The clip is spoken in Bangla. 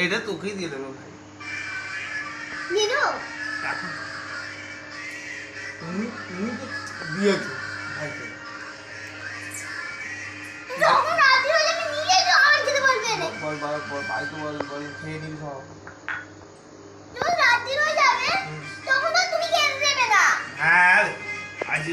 এটা তোকেই দিয়ে দেবো ভাই। তুমি তো দিয়েছো ভাইকে। বল ভাইকে বল খেয়ে নিবি সব। হ্যাঁ আজ